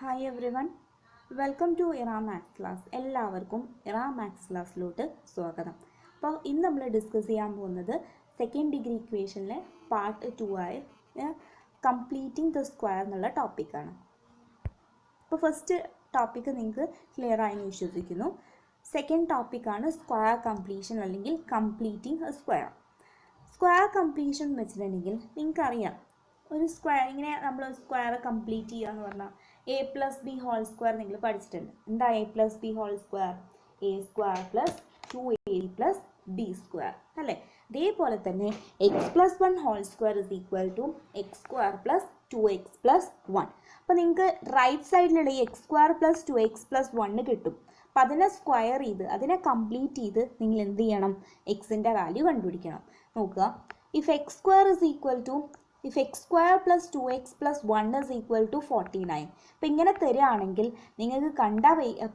Hi everyone, welcome to Era Maths class. എല്ലാവർക്കും Era maths ക്ലാസ്സിലോട്ട് സ്വാഗതം. അപ്പോൾ ഇന്ന് നമ്മൾ ഡിസ്കസ് ചെയ്യാൻ പോകുന്നത് സെക്കൻഡ് ഡിഗ്രി ഇക്വേഷനിലെ പാർട്ട് 2 ആയ കംപ്ലീറ്റിംഗ് ദ സ്ക്വയർ എന്നുള്ള ടോപ്പിക്കാണ്. അപ്പോൾ ഫസ്റ്റ് ടോപ്പിക്ക് നിങ്ങൾക്ക് ക്ലിയർ ആയെന്ന് വിശ്വസിക്കുന്നു. സെക്കൻഡ് ടോപ്പിക്കാണ് സ്ക്വയർ കംപ്ലീഷൻ അല്ലെങ്കിൽ completing a square. Square completion എന്ന് വെച്ചിട്ടുണ്ടെങ്കിൽ നിങ്ങൾക്കറിയാം, ഒരു സ്ക്വയർ ഇങ്ങനെ നമ്മൾ സ്ക്വയർ കംപ്ലീറ്റ് ചെയ്യുക എന്ന് പറഞ്ഞാൽ a plus B whole square നിങ്ങൾ പഠിച്ചിട്ടുണ്ട്. എന്താ A plus B whole square? A square plus 2ab plus B square അല്ലേ. അതേപോലെ തന്നെ x plus 1 whole square is equal to x square plus 2x plus 1. അപ്പോൾ നിങ്ങൾക്ക് റൈറ്റ് സൈഡിലുള്ള ഈ X square plus 2x plus 1 കിട്ടും. അപ്പോൾ അതിനെ സ്ക്വയർ ചെയ്ത് അതിനെ കംപ്ലീറ്റ് ചെയ്ത് നിങ്ങൾ എന്ത് ചെയ്യണം? എക്സിൻ്റെ വാല്യൂ കണ്ടുപിടിക്കണം. നോക്കുക, if x square is equal to if x square plus 2x plus 1 is equal to 49. അപ്പം ഇങ്ങനെ തരികയാണെങ്കിൽ നിങ്ങൾക്ക്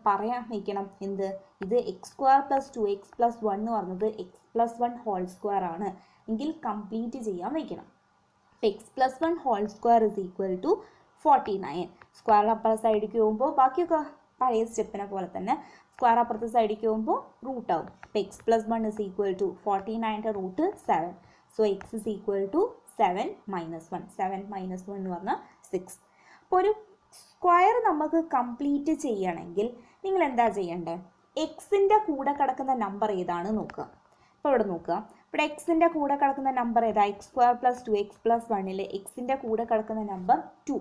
പറയാൻ വയ്ക്കണം എന്ത്? ഇത് X square plus 2x plus 1 എന്ന് പറഞ്ഞത് എക്സ് പ്ലസ് 1 ഹോൾ സ്ക്വയർ ആണ് എങ്കിൽ കംപ്ലീറ്റ് ചെയ്യാൻ വയ്ക്കണം. അപ്പം X plus 1 whole square is equal to 49. Square അപ്പുറത്തെ സൈഡിലേക്ക് പോകുമ്പോൾ ബാക്കിയൊക്കെ പഴയ സ്റ്റെപ്പിനെ പോലെ തന്നെ സ്ക്വയർ അപ്പുറത്തെ സൈഡിലേക്ക് പോകുമ്പോൾ റൂട്ട് ആവും. അപ്പം X plus 1 is equal to 49ൻ്റെ root 7. So X is equal to 7 minus 1. 7 minus 1 എന്ന് പറഞ്ഞാൽ 6. അപ്പോൾ ഒരു സ്ക്വയർ നമുക്ക് കംപ്ലീറ്റ് ചെയ്യണമെങ്കിൽ നിങ്ങൾ എന്താ ചെയ്യേണ്ടത്? എക്സിൻ്റെ കൂടെ കിടക്കുന്ന നമ്പർ ഏതാണ് നോക്കുക. അപ്പോൾ ഇവിടെ നോക്കുക, ഇവിടെ എക്സിൻ്റെ കൂടെ കിടക്കുന്ന നമ്പർ ഏതാ? X square plus 2x plus 1ൽ എക്സിൻ്റെ കൂടെ കിടക്കുന്ന നമ്പർ 2.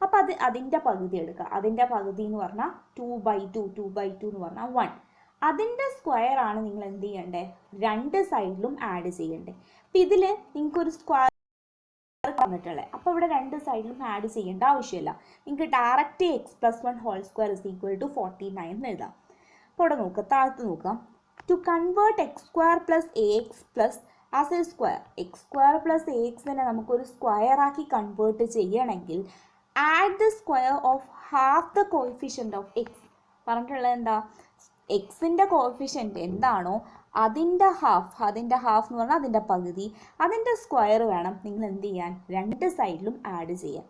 അപ്പോൾ അതിൻ്റെ പകുതി എടുക്കുക. അതിൻ്റെ പകുതി എന്ന് പറഞ്ഞാൽ 2/2 എന്ന് പറഞ്ഞാൽ 1. അതിൻ്റെ സ്ക്വയർ ആണ് നിങ്ങൾ എന്ത് ചെയ്യേണ്ടത്? രണ്ട് സൈഡിലും ആഡ് ചെയ്യേണ്ടത്. അപ്പം ഇതിൽ നിങ്ങൾക്കൊരു സ്ക്വയർ പറഞ്ഞിട്ടുള്ളത്, അപ്പോൾ ഇവിടെ രണ്ട് സൈഡിലും ആഡ് ചെയ്യേണ്ട ആവശ്യമില്ല. നിങ്ങൾക്ക് direct X plus 1 whole square is equal to 49 എന്ന് എഴുതാം. അപ്പോൾ ഇവിടെ നോക്കുക, താഴത്ത് നോക്കാം. To convert X square plus A X plus as A square, X square plus A എക്സിനെ നമുക്കൊരു സ്ക്വയർ ആക്കി കൺവേർട്ട് ചെയ്യണമെങ്കിൽ add the square of half the coefficient of X. പറഞ്ഞിട്ടുള്ളത് എന്താ? എക്സിൻ്റെ കോഎഫിഷ്യൻ്റ് എന്താണോ അതിൻ്റെ ഹാഫ് എന്ന് പറഞ്ഞാൽ അതിൻ്റെ പകുതി, അതിൻ്റെ സ്ക്വയർ വേണം നിങ്ങൾ എന്ത് ചെയ്യാൻ? രണ്ട് സൈഡിലും ആഡ് ചെയ്യാൻ.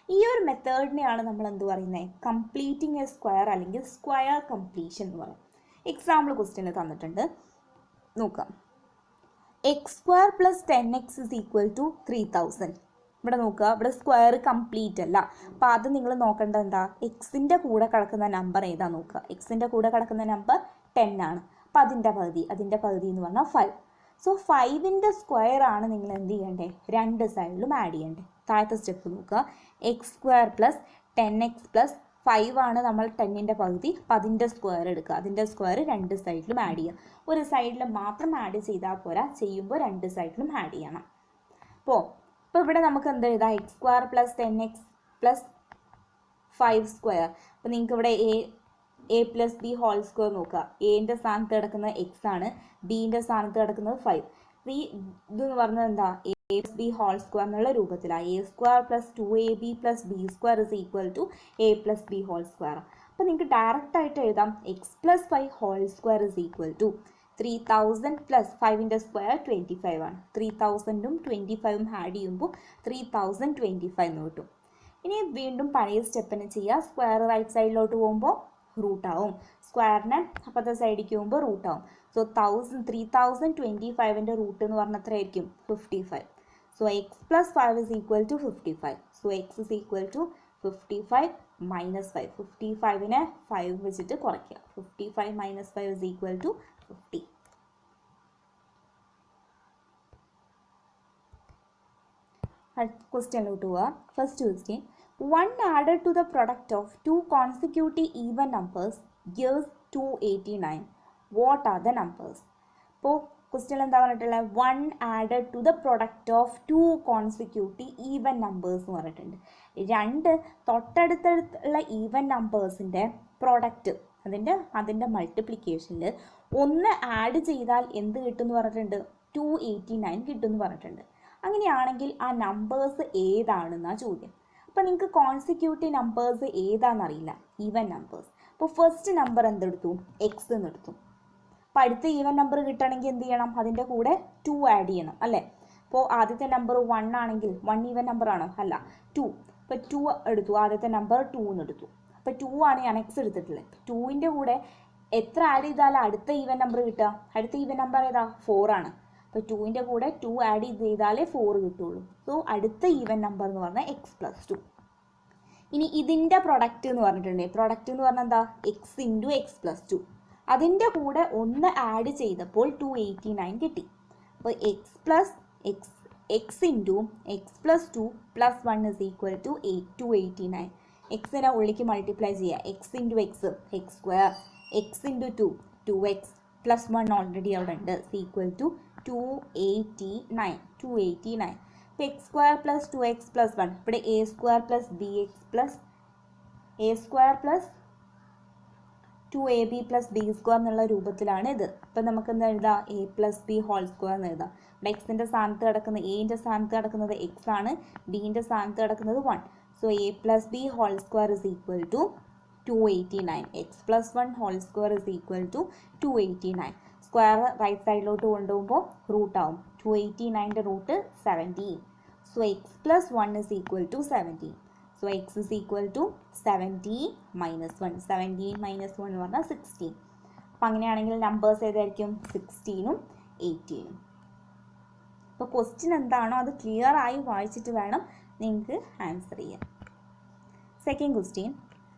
ഈ ഒരു മെത്തേഡിനെയാണ് നമ്മൾ എന്ത് പറയുന്നത്? കംപ്ലീറ്റിംഗ് എ സ്ക്വയർ അല്ലെങ്കിൽ സ്ക്വയർ കംപ്ലീഷൻ എന്ന് പറയും. എക്സാമ്പിൾ ക്വസ്റ്റ്യനിൽ തന്നിട്ടുണ്ട്, നോക്കാം. X square plus 10x is equal to 3000. ഇവിടെ നോക്കുക, ഇവിടെ സ്ക്വയർ കംപ്ലീറ്റ് അല്ല. അപ്പോൾ അത് നിങ്ങൾ നോക്കേണ്ടത് എന്താ? എക്സിൻ്റെ കൂടെ കിടക്കുന്ന നമ്പർ ഏതാ നോക്കുക. എക്സിൻ്റെ കൂടെ കിടക്കുന്ന നമ്പർ 10 ആണ്. അപ്പോൾ അതിൻ്റെ പകുതി എന്ന് പറഞ്ഞാൽ 5. സോ 5ൻ്റെ സ്ക്വയർ ആണ് നിങ്ങൾ എന്ത് ചെയ്യേണ്ടത്? രണ്ട് സൈഡിലും ആഡ് ചെയ്യേണ്ടത്. താഴത്തെ സ്റ്റെപ്പ് നോക്കുക, X square plus 10x plus 5 ആണ് നമ്മൾ 10ൻ്റെ പകുതി. അപ്പം അതിൻ്റെ സ്ക്വയർ എടുക്കുക. അതിൻ്റെ സ്ക്വയർ രണ്ട് സൈഡിലും ആഡ് ചെയ്യുക. ഒരു സൈഡിൽ മാത്രം ആഡ് ചെയ്താൽ പോരാ, ചെയ്യുമ്പോൾ രണ്ട് സൈഡിലും ആഡ് ചെയ്യണം. അപ്പോൾ ഇവിടെ നമുക്ക് എന്ത് എഴുതാം? X square plus 10x plus 5 square. അപ്പോൾ നിങ്ങൾക്ക് ഇവിടെ a plus B whole square നോക്കുക. എൻ്റെ സ്ഥാനത്ത് കിടക്കുന്നത് എക്സ് ആണ്, ബീൻ്റെ സ്ഥാനത്ത് കിടക്കുന്നത് 5. ഇതെന്ന് പറഞ്ഞത് എന്താ? A plus B whole square എന്നുള്ള രൂപത്തിലാണ്. A square plus 2ab plus B square is equal to A plus B whole square. അപ്പോൾ നിങ്ങൾക്ക് ഡയറക്റ്റ് ആയിട്ട് എഴുതാം X plus 5 whole square is equal to 3000 plus 5ൻ്റെ സ്ക്വയർ 25 ആണ്. 3000ഉം 25ഉം ആഡ് ചെയ്യുമ്പോൾ 3025 എന്ന് കിട്ടും. ഇനി വീണ്ടും പഴയ സ്റ്റെപ്പിന് ചെയ്യുക. സ്ക്വയർ റൈറ്റ് സൈഡിലോട്ട് പോകുമ്പോൾ റൂട്ട് ആവും, സ്ക്വയറിനെ അപ്പുറത്തെ സൈഡിലേക്ക് പോകുമ്പോൾ റൂട്ട് ആവും. സോ 3025ൻ്റെ റൂട്ട് എന്ന് പറഞ്ഞാൽ എത്രയായിരിക്കും? 55. So X plus 5 is equal to 55. So X is equal to 55 minus 5. 55നെ 5 വെച്ചിട്ട് കുറയ്ക്കുക. 55 മൈനസ് 5 ഇസ് ഈക്വൽ ടു 50. ക്വസ്റ്റ്യനിലോട്ട് പോവുക. First question, 1 added to the product of two consecutive even numbers gives 289. What are the numbers? അപ്പോൾ question എന്താ പറഞ്ഞിട്ടുള്ളത്? 1 added to the product of two consecutive even numbers എന്ന് പറഞ്ഞിട്ടുണ്ട്. രണ്ട് തൊട്ടടുത്തുള്ള ഈവൻ നമ്പേഴ്സിൻ്റെ പ്രൊഡക്റ്റ്, അതിൻ്റെ മൾട്ടിപ്ലിക്കേഷനിൽ ഒന്ന് ആഡ് ചെയ്താൽ എന്ത് കിട്ടും എന്ന് പറഞ്ഞിട്ടുണ്ട്? 289 കിട്ടും എന്ന് പറഞ്ഞിട്ടുണ്ട്. അങ്ങനെയാണെങ്കിൽ ആ നമ്പേഴ്സ് ഏതാണെന്നാണ് ചോദ്യം. അപ്പോൾ നിങ്ങൾക്ക് കോൺസിക്യൂട്ടീവ് നമ്പേഴ്സ് ഏതാണെന്നറിയില്ല, ഈവൻ നമ്പേഴ്സ്. അപ്പോൾ ഫസ്റ്റ് നമ്പർ എന്തെടുത്തു? എക്സ് എന്നെടുത്തു. അപ്പോൾ അടുത്ത ഈവൻ നമ്പർ കിട്ടണമെങ്കിൽ എന്ത് ചെയ്യണം? അതിൻ്റെ കൂടെ 2 ആഡ് ചെയ്യണം അല്ലേ. അപ്പോൾ ആദ്യത്തെ നമ്പർ 1 ആണെങ്കിൽ 1 ഈവൻ നമ്പർ ആണോ? അല്ല, 2. ഇപ്പോൾ 2 എടുത്തു, ആദ്യത്തെ നമ്പർ 2 എന്ന് എടുത്തു. അപ്പോൾ 2 ആണ് ഞാൻ എക്സ് എടുത്തിട്ടുള്ളത്. 2ൻ്റെ കൂടെ എത്ര ആഡ് ചെയ്താലും അടുത്ത ഈവൻ നമ്പർ കിട്ടുക? അടുത്ത ഈവൻ നമ്പർ ഏതാ? 4 ആണ്. അപ്പോൾ 2ൻ്റെ കൂടെ 2 ആഡ് ചെയ്താലേ 4 കിട്ടുള്ളൂ. സോ അടുത്ത ഈവൻ നമ്പർ എന്ന് പറഞ്ഞാൽ എക്സ് പ്ലസ് 2. ഇനി ഇതിൻ്റെ പ്രൊഡക്റ്റ് എന്ന് പറഞ്ഞിട്ടുണ്ട്. പ്രൊഡക്റ്റ് എന്ന് പറഞ്ഞാൽ എന്താ? X into x plus 2. അതിൻ്റെ കൂടെ 1 ആഡ് ചെയ്തപ്പോൾ 289 കിട്ടി. അപ്പോൾ x into x plus 2 plus 1 is equal to 289. എക്സിനെ ഉള്ളിലേക്ക് മൾട്ടിപ്ലൈ ചെയ്യുക. X into x x square, X into 2x plus 1 already അവിടെ ഉണ്ട്, ഇസ് ഈക്വൽ ടു 289. അപ്പോൾ X square plus 2x plus 1, ഇവിടെ a square plus b x plus a square plus 2ab plus B square എന്നുള്ള രൂപത്തിലാണ് ഇത്. അപ്പം നമുക്ക് എന്താ എഴുതാം? A plus B whole square എന്ന് എഴുതാം. ഇവിടെ എക്സിൻ്റെ സ്ഥാനത്ത് കിടക്കുന്നത്, എൻ്റെ സ്ഥാനത്ത് കിടക്കുന്നത് എക്സ് ആണ്, ബീൻ്റെ സ്ഥാനത്ത് കിടക്കുന്നത് 1. So A plus B whole square is equal to 289. X plus 1 whole square is equal to 289. Square right സൈഡിലോട്ട് കൊണ്ടുപോകുമ്പോൾ റൂട്ട് ആവും. 289ൻ്റെ root 17. So X plus 1 is equal to 17. So X is equal to 17 minus 1. 17 minus 1 എന്ന് പറഞ്ഞാൽ 16. അപ്പം അങ്ങനെയാണെങ്കിൽ numbers ഏതായിരിക്കും? 16ഉം 18ഉം. അപ്പോൾ ക്വസ്റ്റ്യൻ എന്താണോ അത് ക്ലിയർ ആയി വായിച്ചിട്ട് വേണം നിങ്ങൾക്ക് ആൻസർ ചെയ്യാൻ. Second question,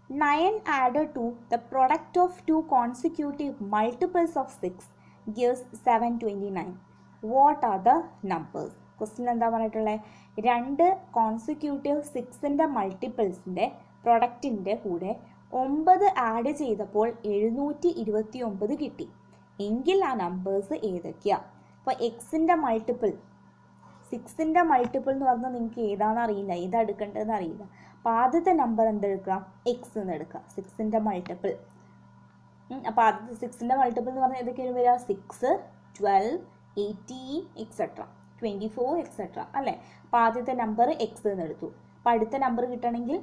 9 added to the product of 2 consecutive multiples of 6 gives 729. What are the numbers? Question എന്താ പറഞ്ഞിട്ടുള്ളത്? 2 കോൺസിക്യൂട്ടീവ് 6ൻ്റെ മൾട്ടിപ്പിൾസിൻ്റെ പ്രൊഡക്റ്റിൻ്റെ കൂടെ 9 ആഡ് ചെയ്തപ്പോൾ 729 കിട്ടി എങ്കിൽ ആ നമ്പേഴ്സ് ഏതൊക്കെയാണ്? അപ്പോൾ എക്സിൻ്റെ മൾട്ടിപ്പിൾ 6ൻ്റെ മൾട്ടിപ്പിൾ എന്ന് പറഞ്ഞാൽ നിങ്ങൾക്ക് ഏതാണെന്ന് അറിയില്ല, ഏതാ എടുക്കേണ്ടതെന്ന് അറിയില്ല. അപ്പോൾ ആദ്യത്തെ നമ്പർ എന്തെടുക്കാം? എക്സ് എന്ന് എടുക്കാം, 6ൻ്റെ മൾട്ടിപ്പിൾ. അപ്പോൾ ആദ്യത്തെ 6ൻ്റെ മൾട്ടിപ്പിൾ എന്ന് പറഞ്ഞാൽ ഏതൊക്കെയാണ് വരിക? 6, 12, 18 എക്സെട്ര 24 എക്സെട്ര അല്ലേ? അപ്പോൾ ആദ്യത്തെ നമ്പർ എക്സ് എന്ന് എടുത്തു. അപ്പോൾ അടുത്ത നമ്പർ കിട്ടണമെങ്കിൽ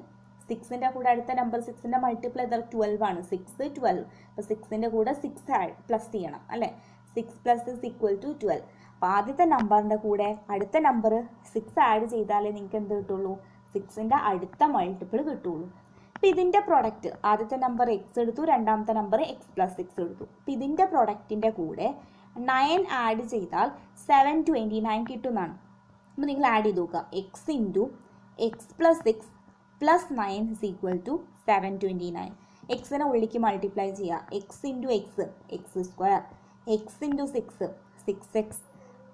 6ൻ്റെ കൂടെ അടുത്ത നമ്പർ 6ൻ്റെ മൾട്ടിപ്പിൾ ഏതാ? 12 ആണ്. 6, 12. അപ്പോൾ 6ൻ്റെ കൂടെ 6 പ്ലസ് ചെയ്യണം അല്ലേ? 6 പ്ലസ് ഇസ് ഈക്വൽ ടു 12. അപ്പോൾ ആദ്യത്തെ നമ്പറിൻ്റെ കൂടെ അടുത്ത നമ്പർ 6 ആഡ് ചെയ്താലേ നിങ്ങൾക്ക് എന്ത് കിട്ടുള്ളൂ? 6ൻ്റെ അടുത്ത മൾട്ടിപ്പിൾ കിട്ടുള്ളൂ. അപ്പോൾ ഇതിൻ്റെ പ്രൊഡക്റ്റ് ആദ്യത്തെ നമ്പർ എക്സ് എടുത്തു, രണ്ടാമത്തെ നമ്പർ എക്സ് പ്ലസ് 6 എടുത്തു. അപ്പോൾ ഇതിൻ്റെ പ്രൊഡക്റ്റിൻ്റെ കൂടെ 9 ആഡ് ചെയ്താൽ 729 കിട്ടുന്നതാണ്. അപ്പോൾ നിങ്ങൾ ആഡ് ചെയ്ത് നോക്കുക. X into x plus 6 plus 9 is equal to 729. എക്സിനെ ഉള്ളിലേക്ക് മൾട്ടിപ്ലൈ ചെയ്യുക. X into x x square, X into 6 6x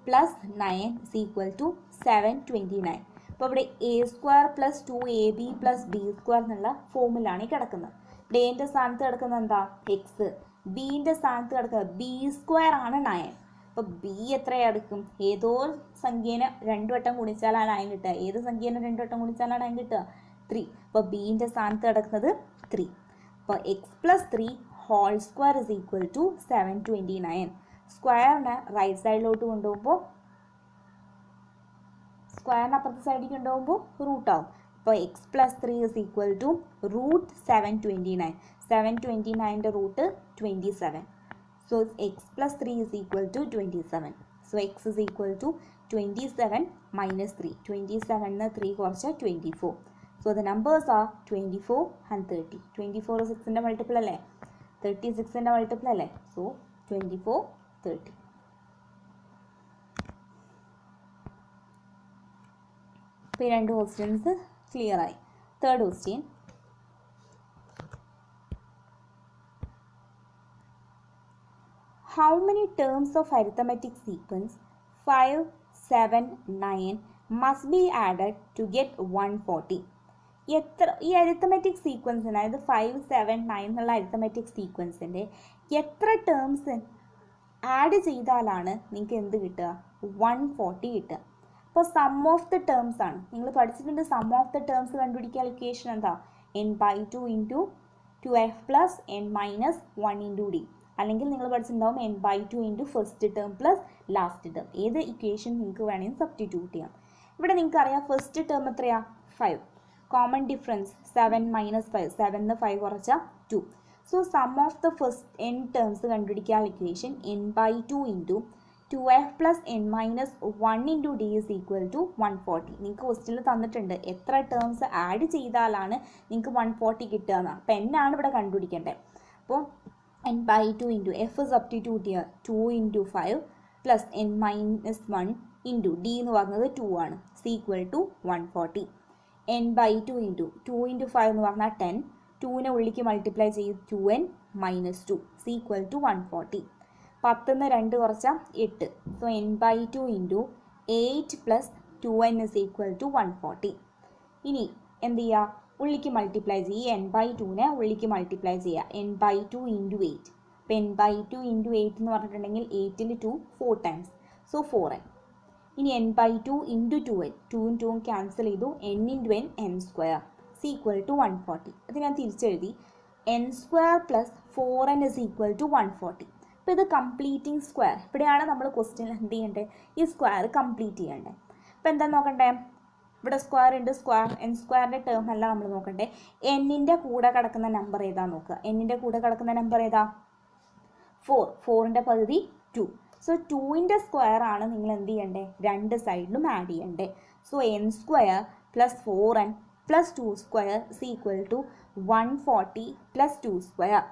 plus 9 is equal to 729. അപ്പോൾ ഇവിടെ a square plus 2ab plus B square എന്നുള്ള ഫോമിലാണ് കിടക്കുന്നത്. ഇവിടെ എൻ്റെ സ്ഥാനത്ത് കിടക്കുന്നത് എന്താ? എക്സ്. ബീൻ്റെ സ്ഥാനത്ത് കിടക്കുന്നത് ബി സ്ക്വയർ ആണ് 9. അപ്പോൾ ബി എത്രയെടുക്കും? ഏതോ സംഖ്യേനെ 2 വട്ടം ഗുണിച്ചാലാണ് 9 കിട്ടുക. ഏത് സംഖ്യേനെ 2 വട്ടം ഗുണിച്ചാലാണ് 9 കിട്ടുക? 3. അപ്പോൾ ബീൻ്റെ സ്ഥാനത്ത് കിടക്കുന്നത് 3. അപ്പോൾ X plus 3 whole square is equal to 729. സ്ക്വയറിനെ റൈറ്റ് സൈഡിലോട്ട് കൊണ്ടുപോകുമ്പോൾ സ്ക്വയറിന് അപ്പുറത്തെ സൈഡിലേക്ക് കൊണ്ടുപോകുമ്പോൾ റൂട്ട് ആവും. അപ്പോൾ X plus 3 is equal to root 729. 729ൻ്റെ root 27. So X plus 3 is equal to 27. So X is equal to 27 minus 3. 27ന്ന് 3 കുറച്ച് 24. So the numbers are 24 and 30. 24 6ൻ്റെ മൾട്ടിപ്പിൾ അല്ലേ? 30 6ൻ്റെ മൾട്ടിപ്പിൾ അല്ലേ? സോ 24 30. ഇപ്പോൾ ഈ 2 ക്വസ്റ്റ്യൻസ് ക്ലിയർ ആയി. Third question, how many terms of arithmetic sequence 5, 7, 9 must be added to get 140? എത്ര ഈ അരിത്തമെറ്റിക് സീക്വൻസിന്, അതായത് 5, 7, 9 എന്നുള്ള അരിത്തമെറ്റിക് സീക്വൻസിൻ്റെ എത്ര ടേംസ് ആഡ് ചെയ്താലാണ് നിങ്ങൾക്ക് എന്ത് കിട്ടുക? 140 കിട്ടുക. അപ്പോൾ സം ഓഫ് ദ ടേംസ് ആണ്. നിങ്ങൾ പഠിച്ചിട്ടുണ്ട് സം ഓഫ് ദ ടേംസ് കണ്ടുപിടിക്കുക. ഇക്വേഷൻ എന്താ? n/2 into 2f plus n minus 1 into d. അല്ലെങ്കിൽ നിങ്ങൾ പഠിച്ചിട്ടുണ്ടാവും n/2 into first term plus last term. ഏത് ഇക്വേഷൻ നിങ്ങൾക്ക് വേണമെങ്കിൽ സബ്സ്റ്റിറ്റ്യൂട്ട് ചെയ്യാം. ഇവിടെ നിങ്ങൾക്ക് അറിയാം ഫസ്റ്റ് ടേം എത്രയാ? 5. Common difference 7 minus 5. 7ന്ന് 5 കുറച്ചാൽ 2. So sum of the first n terms കണ്ടുപിടിക്കാൻ equation n/2 into 2f plus n minus 1 into d is equal to 140. നിങ്ങൾക്ക് ക്വസ്റ്റ്യനിൽ തന്നിട്ടുണ്ട് എത്ര ടേംസ് ആഡ് ചെയ്താലാണ് നിങ്ങൾക്ക് 140 കിട്ടുക എന്നാണ്. അപ്പോൾ n ആണ് ഇവിടെ കണ്ടുപിടിക്കേണ്ടത്. അപ്പോൾ n by 2 into f substitute ചെയ്യുക 2 into 5 plus n minus 1 into d എന്ന് പറഞ്ഞത് 2 ആണ്. is equal to 140. n by 2 into 5 എന്ന് പറഞ്ഞാൽ 10. 2നെ ഉള്ളിലേക്ക് മൾട്ടിപ്ലൈ ചെയ്ത് 2n minus 2 is equal to 140. 10ന്ന് 2 കുറച്ചാൽ 8. So n by 2 into 8 plus 2n is equal to 140. ഇനി എന്ത് ചെയ്യുക, ഉള്ളിലേക്ക് മൾട്ടിപ്ലൈ ചെയ്യുക. n by 2നെ ഉള്ളിലേക്ക് മൾട്ടിപ്ലൈ ചെയ്യുക. n by 2 into 8. അപ്പോൾ n by 2 into 8 എന്ന് പറഞ്ഞിട്ടുണ്ടെങ്കിൽ 8ൽ 2 4 times. So 4n. ഇനി n by 2 into 2n. 2ഉം 2ഉം ക്യാൻസൽ ചെയ്തു. n into n n square is equal to 140. അത് ഞാൻ തിരിച്ചെഴുതി. n square plus 4n is equal to 140. അപ്പോൾ ഇത് കംപ്ലീറ്റിംഗ് സ്ക്വയർ. ഇവിടെയാണ് നമ്മൾ ക്വസ്റ്റ്യൻ എന്ത് ചെയ്യേണ്ടത്, ഈ സ്ക്വയർ കംപ്ലീറ്റ് ചെയ്യേണ്ടത്. അപ്പോൾ എന്താ നോക്കണ്ടേ, ഇവിടെ സ്ക്വയർ ഉണ്ട്. n സ്ക്വയറിൻ്റെ ടേം അല്ല നമ്മൾ നോക്കണ്ടേ, എന്നിൻ്റെ കൂടെ കിടക്കുന്ന നമ്പർ ഏതാ നോക്കുക. എന്നിൻ്റെ കൂടെ കിടക്കുന്ന നമ്പർ ഏതാ, 4. 4ൻ്റെ പകുതി 2. സോ 2ൻ്റെ സ്ക്വയർ ആണ് നിങ്ങൾ എന്ത് ചെയ്യണ്ടേ, രണ്ട് സൈഡിലും ആഡ് ചെയ്യണ്ടേ. So n square plus 4n plus 2 square is equal to 140 plus 2 square.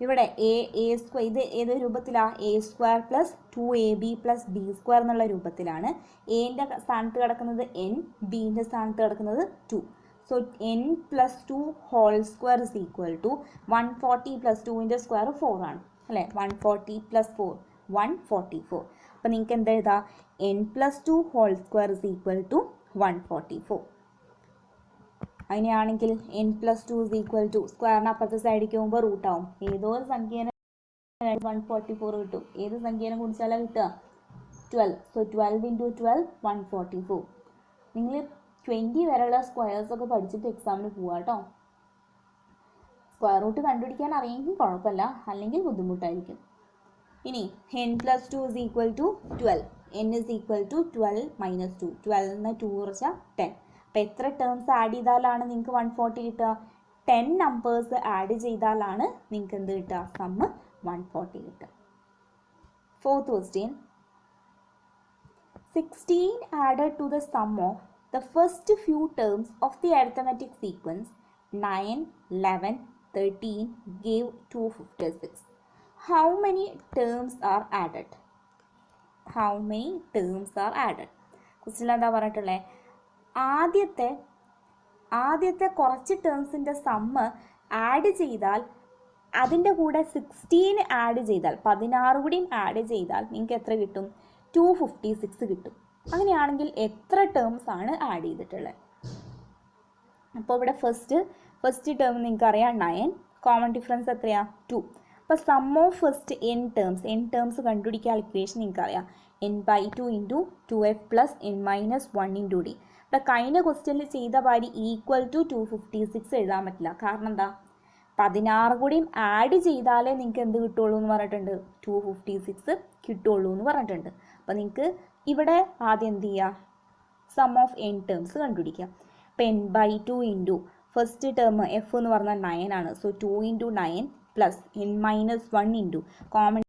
ഇവിടെ എ സ്ക്വയർ ഇത് ഏത് രൂപത്തിലാണ്, A square plus 2ab plus B square എന്നുള്ള രൂപത്തിലാണ്. എൻ്റെ സ്ഥാനത്ത് കിടക്കുന്നത് n, ബിൻ്റെ സ്ഥാനത്ത് കിടക്കുന്നത് 2. സോ n plus 2 whole square is equal to 140 plus 2ൻ്റെ സ്ക്വയർ 4 ആണ് അല്ലേ. 140 പ്ലസ് 4 144. അപ്പോൾ നിങ്ങൾക്ക് എന്താ എഴുതാം, n plus 2 whole square is equal to 144. അങ്ങനെയാണെങ്കിൽ n plus 2 is equal to സ്ക്വയറിന് അപ്പുറത്തെ സൈഡിലേക്ക് പോകുമ്പോൾ റൂട്ടാവും. ഏതോ ഒരു സംഖ്യേനെ 144 കിട്ടും. ഏത് സംഖ്യേനെ കുറിച്ചാലാണ് കിട്ടുക, 12. So 12 into 12 144. നിങ്ങൾ 20 വരെയുള്ള സ്ക്വയേഴ്സൊക്കെ പഠിച്ചിട്ട് എക്സാമിന് പോവുക കേട്ടോ. സ്ക്വയർ റൂട്ട് കണ്ടുപിടിക്കാൻ അറിയെങ്കിൽ കുഴപ്പമില്ല, അല്ലെങ്കിൽ ബുദ്ധിമുട്ടായിരിക്കും. ഇനി n plus 2 is equal to 12. n is equal to 12 minus 2. 12ന്ന് 2 കുറച്ചാൽ 10. അപ്പോൾ എത്ര ടേംസ് ആഡ് ചെയ്താലാണ് നിങ്ങൾക്ക് 140 കിട്ടുക, 10 നമ്പേഴ്സ് ആഡ് ചെയ്താലാണ് നിങ്ങൾക്ക് എന്ത് കിട്ടുക, സമ്മ് 140 കിട്ടുക. 4th question. 16 added to the sum of the first few terms of the arithmetic sequence 9, 11, 13 gave 256. How many terms are added? How many terms are added? Question എന്താ പറഞ്ഞിട്ടുള്ളത്, ആദ്യത്തെ കുറച്ച് ടേംസിൻ്റെ സമ്മ് ആഡ് ചെയ്താൽ അതിൻ്റെ കൂടെ 16 ആഡ് ചെയ്താൽ 16 കൂടിയും ആഡ് ചെയ്താൽ നിങ്ങൾക്ക് എത്ര കിട്ടും, 256 കിട്ടും. അങ്ങനെയാണെങ്കിൽ എത്ര ടേംസ് ആണ് ആഡ് ചെയ്തിട്ടുള്ളത്. അപ്പോൾ ഇവിടെ ഫസ്റ്റ് ടേം നിങ്ങൾക്കറിയാം 9, കോമൺ ഡിഫറൻസ് എത്രയാ 2. അപ്പോൾ sum of first n terms കണ്ടുപിടിക്കാൻ ഇക്വേഷൻ നിങ്ങൾക്കറിയാം, n by 2 into 2f plus n minus 1 into d. ഇവിടെ കഴിഞ്ഞ ക്വസ്റ്റ്യനിൽ ചെയ്ത പാരി ഈക്വൽ ടു 256 എഴുതാൻ പറ്റില്ല. കാരണം എന്താ, 16 കൂടിയും ആഡ് ചെയ്താലേ നിങ്ങൾക്ക് എന്ത് കിട്ടുള്ളൂ എന്ന് പറഞ്ഞിട്ടുണ്ട്, 256 കിട്ടുള്ളൂ എന്ന് പറഞ്ഞിട്ടുണ്ട്. അപ്പോൾ നിങ്ങൾക്ക് ഇവിടെ ആദ്യം എന്ത് ചെയ്യുക, സം ഓഫ് n ടേംസ് കണ്ടുപിടിക്കാം. അപ്പോൾ n by 2 into first term F എന്ന് പറഞ്ഞാൽ 9 ആണ്. So 2 into 9 plus n minus 1 into common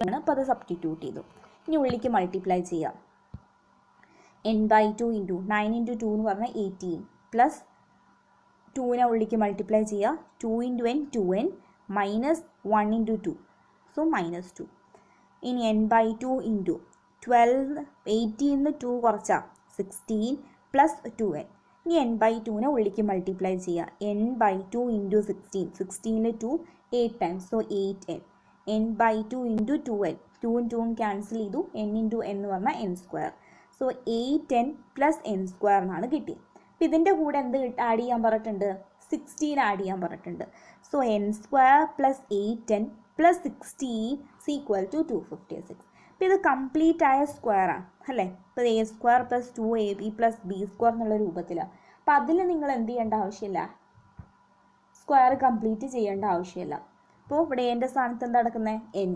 ആണ്. അപ്പോൾ അത് സബ്സ്റ്റിറ്റ്യൂട്ട് ചെയ്തു. ഇനി ഉള്ളിലേക്ക് മൾട്ടിപ്ലൈ ചെയ്യാം. n by 2 ഇൻറ്റു 9 ഇൻറ്റു 2 എന്ന് പറഞ്ഞാൽ 18 പ്ലസ് 2നെ ഉള്ളിലേക്ക് മൾട്ടിപ്ലൈ ചെയ്യുക. 2 into n 2n minus 1 into 2 so minus 2. ഇനി n by 2 ഇൻറ്റു 12 18 2 കുറച്ചാൽ 16 പ്ലസ് 2n. ഇനി n by 2നെ ഉള്ളിലേക്ക് മൾട്ടിപ്ലൈ ചെയ്യുക. n by 2 ഇൻറ്റു 16 16ൽ 2 8 times so 8n. n by 2 into 2n 2ഉം 2ഉം ക്യാൻസൽ ചെയ്തു. n ഇൻറ്റു n എന്ന് പറഞ്ഞാൽ n square. So 8n plus n square എന്നാണ് കിട്ടിയത്. അപ്പോൾ ഇതിൻ്റെ കൂടെ എന്ത് ആഡ് ചെയ്യാൻ പറഞ്ഞിട്ടുണ്ട്, 16 ആഡ് ചെയ്യാൻ പറഞ്ഞിട്ടുണ്ട്. So n square plus 8n plus 16 is equal to 256. അപ്പോൾ ഇത് കംപ്ലീറ്റ് ആയ സ്ക്വയറാണ് അല്ലേ. ഇപ്പോൾ a square plus 2ab plus B square എന്നുള്ള രൂപത്തിലാണ്. അപ്പോൾ അതിൽ നിങ്ങൾ എന്ത് ചെയ്യേണ്ട ആവശ്യമില്ല, സ്ക്വയർ കംപ്ലീറ്റ് ചെയ്യേണ്ട ആവശ്യമില്ല. അപ്പോൾ ഇവിടെ എൻ്റെ സ്ഥാനത്ത് എന്താ കിടക്കുന്നത്, n.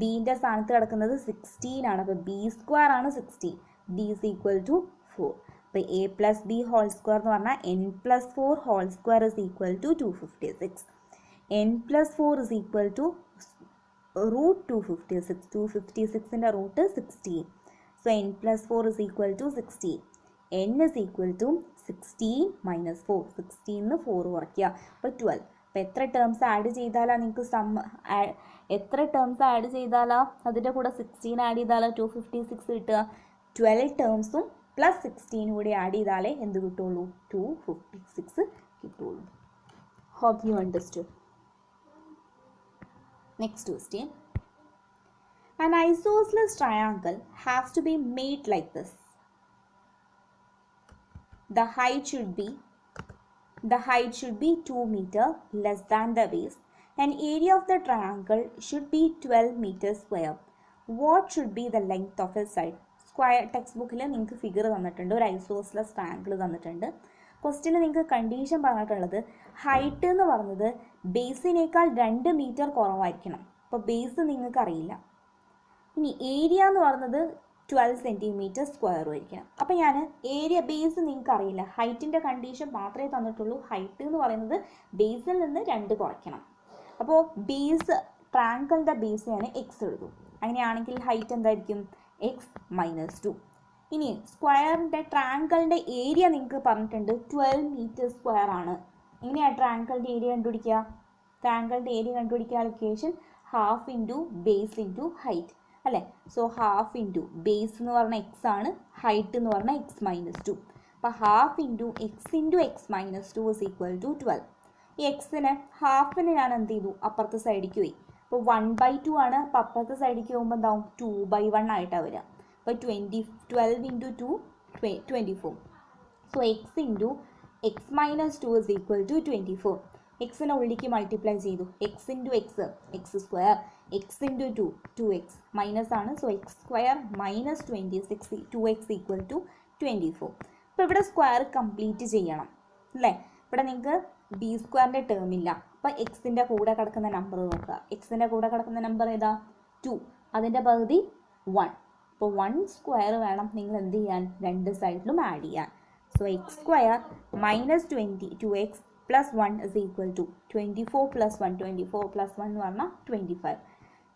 ബീൻ്റെ സ്ഥാനത്ത് കിടക്കുന്നത് 16 ആണ്. അപ്പോൾ ബി സ്ക്വയർ ആണ് 16. b is equal to 4. അപ്പോൾ a plus B whole square എന്ന് പറഞ്ഞാൽ n plus 4 whole square is equal to 256. n plus 4 is equal to root 256. 256ൻ്റെ root 16. So n plus 4 is equal to 16. n is equal to 16 minus 4. 16 4 കുറയ്ക്കുക. അപ്പോൾ 12. അപ്പോൾ എത്ര terms add ചെയ്താലാണ് നിങ്ങൾക്ക് എത്ര ടേംസ് ആഡ് ചെയ്താലാ അതിൻ്റെ കൂടെ 16 ആഡ് ചെയ്താലാ 256 കിട്ടുക? 12 ടേംസും പ്ലസ് 16 കൂടി ആഡ് ചെയ്താലേ എന്ത് കിട്ടുള്ളൂ? 256 കിട്ടുള്ളൂ. Hope you understood. Next question. An isosceles triangle has to be made like this. The height should be 2 meter less than the base. An area of the triangle should be 12 meters square. What should be the length of a side? Square text ബുക്കിൽ നിങ്ങൾക്ക് figure തന്നിട്ടുണ്ട്, ഒരു isosceles triangle തന്നിട്ടുണ്ട്. ക്വസ്റ്റ്യനിൽ നിങ്ങൾക്ക് condition പറഞ്ഞിട്ടുള്ളത് height എന്ന് പറഞ്ഞത് ബേസിനേക്കാൾ 2 മീറ്റർ കുറവായിരിക്കണം. അപ്പോൾ ബേസ് നിങ്ങൾക്ക് അറിയില്ല. ഇനി ഏരിയ എന്ന് പറയുന്നത് 12 സെൻറ്റിമീറ്റർ സ്ക്വയറും ആയിരിക്കണം. അപ്പോൾ ഞാൻ ഏരിയ ബേസ് നിങ്ങൾക്ക് അറിയില്ല, ഹൈറ്റിൻ്റെ കണ്ടീഷൻ മാത്രമേ തന്നിട്ടുള്ളൂ. ഹൈറ്റ് എന്ന് പറയുന്നത് ബേസിൽ നിന്ന് 2 കുറയ്ക്കണം. അപ്പോൾ ബേസ് ട്രയാങ്കിളിൻ്റെ ബേസ് ഞാൻ എക്സ് എഴുതും. അങ്ങനെയാണെങ്കിൽ ഹൈറ്റ് എന്തായിരിക്കും? X minus 2. ഇനി സ്ക്വയറിൻ്റെ ട്രയാങ്കിളിൻ്റെ ഏരിയ നിങ്ങൾക്ക് പറഞ്ഞിട്ടുണ്ട് 12 മീറ്റർ സ്ക്വയർ ആണ്. എങ്ങനെയാണ് ട്രയാങ്കിളിൻ്റെ ഏരിയ കണ്ടുപിടിക്കുക? ട്രയാങ്കിളിൻ്റെ ഏരിയ കണ്ടുപിടിക്കുക equation half into base into height അല്ലേ? സോ ഹാഫ് ഇൻറ്റു ബേസ് എന്ന് പറഞ്ഞാൽ എക്സ് ആണ്, ഹൈറ്റ് എന്ന് പറഞ്ഞാൽ എക്സ് മൈനസ് 2. അപ്പോൾ half into X minus 2 is equal to 12. ഈ എക്സിന് ഹാഫിന് ഞാൻ എന്ത് ചെയ്തു? അപ്പുറത്തെ സൈഡിലേക്ക് പോയി. അപ്പോൾ 1/2 ആണ്. അപ്പോൾ അപ്പുറത്തെ സൈഡിലേക്ക് പോകുമ്പോൾ എന്താവും? 2/1 ആയിട്ടാണ് വരിക. അപ്പോൾ 12 into 2 24. So X into X minus 2 is equal to 24. എക്സിനെ ഉള്ളിലേക്ക് മൾട്ടിപ്ലൈ ചെയ്തു. X into X square, X into 2 2x minus ആണ്. So X square minus 26 2x equal to 24. അപ്പോൾ ഇവിടെ സ്ക്വയർ കംപ്ലീറ്റ് ചെയ്യണം അല്ലേ? ഇവിടെ നിങ്ങൾക്ക് ബി സ്ക്വയറിൻ്റെ ടേം ഇല്ല. അപ്പോൾ എക്സിൻ്റെ കൂടെ കിടക്കുന്ന നമ്പർ നോക്കുക. എക്സിൻ്റെ കൂടെ കിടക്കുന്ന നമ്പർ ഏതാ? 2. അതിൻ്റെ പകുതി 1. അപ്പോൾ 1 സ്ക്വയർ വേണം നിങ്ങൾ എന്ത് ചെയ്യാൻ? 2 സൈഡിലും ആഡ് ചെയ്യാൻ. So X square minus 22x plus 1 is equal to 24 plus 1 24 plus 1 എന്ന് പറഞ്ഞാൽ 25.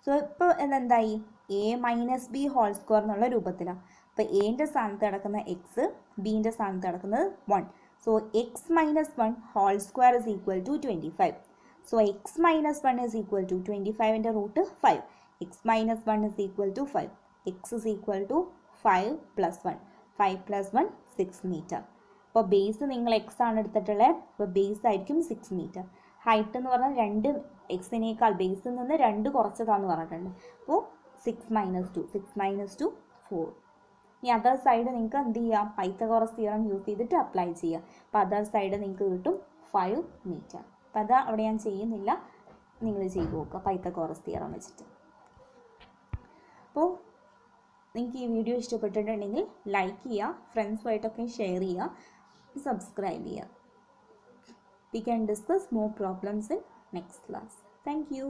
സോ ഇപ്പോൾ എന്തായി? A minus b whole square എന്നുള്ള രൂപത്തിലാണ്. അപ്പോൾ എൻ്റെ സ്ഥാനത്ത് കിടക്കുന്ന എക്സ്, ബീൻ്റെ സ്ഥാനത്ത് കിടക്കുന്നത് 1. So x minus 1 whole square is equal to 25. So x minus 1 is equal to 25ൻ്റെ root 5. X minus 1 is equal to 5. X is equal to 5 plus 1. 5 plus 1 6 metre. അപ്പോൾ ബേസ് നിങ്ങൾ എക്സ് ആണ് എടുത്തിട്ടുള്ളത്. അപ്പോൾ ബേസ് ആയിരിക്കും 6 metre. Height എന്ന് പറഞ്ഞാൽ 2 എക്സിനേക്കാൾ ബേസിൽ നിന്ന് 2 കുറച്ചതാന്ന് പറഞ്ഞിട്ടുണ്ട്. അപ്പോൾ 6 മൈനസ് 2 4. ഇനി അതർ സൈഡ് നിങ്ങൾക്ക് എന്ത് ചെയ്യാം? പൈത്തഗോറസ് തിയറം യൂസ് ചെയ്തിട്ട് അപ്ലൈ ചെയ്യുക. അപ്പോൾ അതർ സൈഡ് നിങ്ങൾക്ക് കിട്ടും 5 മീറ്റർ. അപ്പോൾ അത് അവിടെ ഞാൻ ചെയ്യുന്നില്ല, നിങ്ങൾ ചെയ്ത് നോക്കുക പൈത്തഗോറസ് തിയറം വെച്ചിട്ട്. അപ്പോൾ നിങ്ങൾക്ക് ഈ വീഡിയോ ഇഷ്ടപ്പെട്ടിട്ടുണ്ടെങ്കിൽ ലൈക്ക് ചെയ്യുക, ഫ്രണ്ട്സുമായിട്ടൊക്കെ ഷെയർ ചെയ്യുക, സബ്സ്ക്രൈബ് ചെയ്യുക. We can discuss more problems in next class. Thank you.